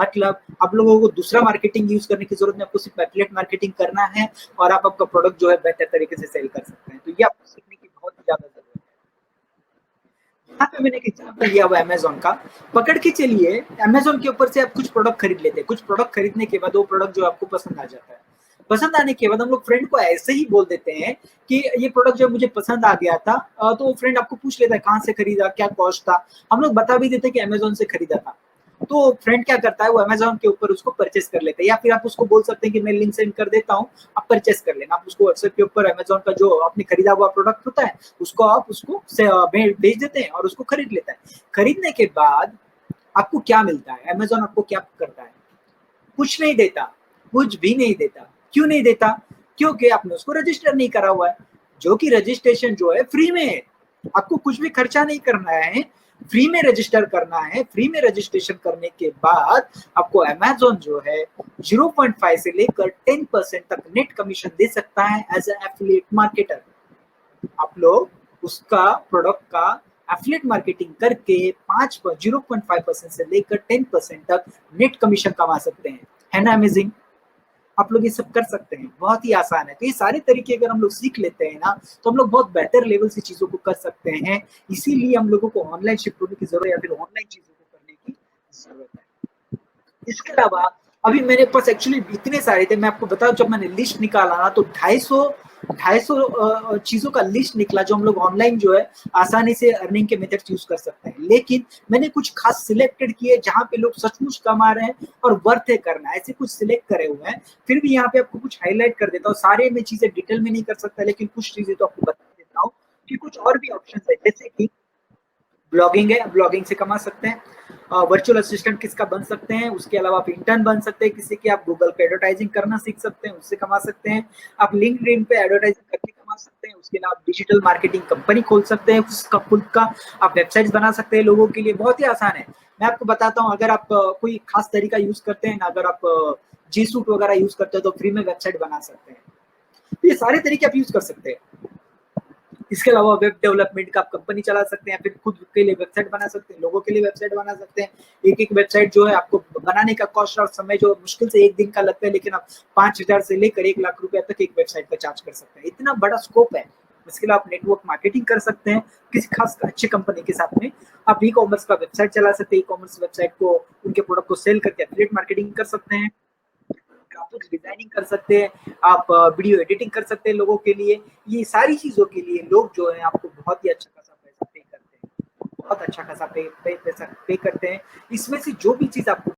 मतलब आप लोगों को दूसरा मार्केटिंग यूज करने की जरूरत नहीं, आपको सिर्फ एफिलिएट मार्केटिंग करना है और आप आपका प्रोडक्ट जो है बेहतर तरीके से सेल कर सकते हैं। तो ये आपको सीखने की बहुत ही ज्यादा जरूरत है। यहाँ पे मैंने एक एग्जाम्पल लिया हुआ अमेजोन का, पकड़ के चलिए अमेजोन के ऊपर से आप कुछ प्रोडक्ट खरीद लेते हैं। कुछ प्रोडक्ट खरीदने के बाद वो प्रोडक्ट जो आपको पसंद आ जाता है, पसंद आने के बाद हम लोग फ्रेंड को ऐसे ही बोल देते हैं कि ये प्रोडक्ट जो मुझे पसंद आ गया था, तो वो फ्रेंड आपको पूछ लेता है कहाँ से खरीदा, क्या कॉस्ट था। हम लोग बता भी देते हैं कि अमेजोन से खरीदा था। तो फ्रेंड क्या करता है, वो अमेजोन के ऊपर उसको परचेस कर लेता है, या फिर आप उसको बोल सकते हैं कि मैं लिंक सेंड कर देता हूँ, आप परचेस कर लेना। आप उसको व्हाट्सएप के ऊपर अमेजोन का जो आपने खरीदा हुआ प्रोडक्ट होता है उसको आप उसको भेज देते हैं और उसको खरीद लेता है। खरीदने के बाद आपको क्या मिलता है, अमेजोन आपको क्या करता है, कुछ नहीं देता, कुछ भी नहीं देता। क्यों नहीं देता, क्योंकि आपने उसको रजिस्टर नहीं करा हुआ है, जो कि रजिस्ट्रेशन जो है फ्री में है। आपको कुछ भी खर्चा नहीं करना है, फ्री में रजिस्टर करना है। फ्री में रजिस्ट्रेशन करने के बाद आपको अमेजोन जो है 0.5 से लेकर 10% तक नेट कमीशन दे सकता है एज ए एफिलिएट मार्केटर। आप लोग उसका प्रोडक्ट का एफिलिएट मार्केटिंग करके 0.5% से लेकर 10% तक नेट कमीशन कमा सकते हैं। है ना अमेजिंग? आप लोग ये सब कर सकते हैं, बहुत ही आसान है। तो ये सारे तरीके अगर हम लोग सीख लेते हैं ना तो हम लोग बहुत बेहतर लेवल से चीजों को कर सकते हैं। इसीलिए हम लोगों को ऑनलाइन शिफ्ट होने की जरूरत है या फिर ऑनलाइन चीजों को करने की जरूरत है। इसके अलावा अभी मेरे पास एक्चुअली इतने सारे थे, मैं आपको बताऊं, जब मैंने लिस्ट निकाला ना तो 250 250 चीज़ों का लिस्ट निकला जो हम लोग ऑनलाइन जो है आसानी से अर्निंग के मेथड्स यूज़ कर सकते हैं। लेकिन मैंने कुछ खास सिलेक्टेड किए जहाँ पे लोग सचमुच कमा रहे हैं और वर्थ है करना, ऐसे कुछ सिलेक्ट करे हुए हैं। फिर भी यहाँ पे आपको कुछ हाइलाइट कर देता हूँ, सारे में चीज़ें डिटेल में नहीं कर सकता, लेकिन कुछ चीज़ें तो आपको बता देता हूँ कि कुछ और भी ऑप्शंस है, जैसे कि ब्लॉगिंग है, ब्लॉगिंग से कमा सकते हैं। वर्चुअल असिस्टेंट किसका बन सकते हैं, उसके अलावा आप इंटर्न बन सकते हैं किसी की, आप गूगल पे एडवर्टाइजिंग करना सीख सकते हैं, उससे कमा सकते हैं। आप लिंक्डइन पे एडवर्टाइजिंग करके कमा सकते हैं, उसके अलावा आप डिजिटल मार्केटिंग कंपनी खोल सकते हैं उसका खुद का, आप वेबसाइट्स बना सकते हैं लोगों के लिए, बहुत ही आसान है। मैं आपको बताता हूँ, अगर आप कोई खास तरीका यूज करते हैं ना, अगर आप जी सूट वगैरह यूज करते हैं तो फ्री में वेबसाइट बना सकते हैं। ये सारे तरीके आप यूज कर सकते हैं। इसके अलावा वेब डेवलपमेंट का आप कंपनी चला सकते हैं, फिर खुद के लिए वेबसाइट बना सकते हैं, लोगों के लिए वेबसाइट बना सकते हैं। एक-एक वेबसाइट जो है आपको बनाने का कॉस्ट और समय जो मुश्किल से 1 दिन का लगता है, लेकिन आप 5,000 से लेकर 1 लाख रुपया तक एक वेबसाइट का चार्ज कर सकते हैं। इतना बड़ा स्कोप है। इसके अलावा आप नेटवर्क मार्केटिंग कर सकते हैं, किसी खास अच्छी कंपनी के साथ में। आप ई-कॉमर्स का वेबसाइट चला सकते हैं, ई-कॉमर्स वेबसाइट को उनके प्रोडक्ट को सेल करके एफिलिएट मार्केटिंग कर सकते हैं। ग्राफिक्स डिजाइनिंग कर सकते हैं, आप वीडियो एडिटिंग कर सकते हैं लोगों के लिए। ये सारी चीज़ों के लिए लोग जो है आपको बहुत ही अच्छा खासा पैसा पे करते हैं। बहुत अच्छा खासा पे करते हैं। इसमें से जो भी चीज़ आपको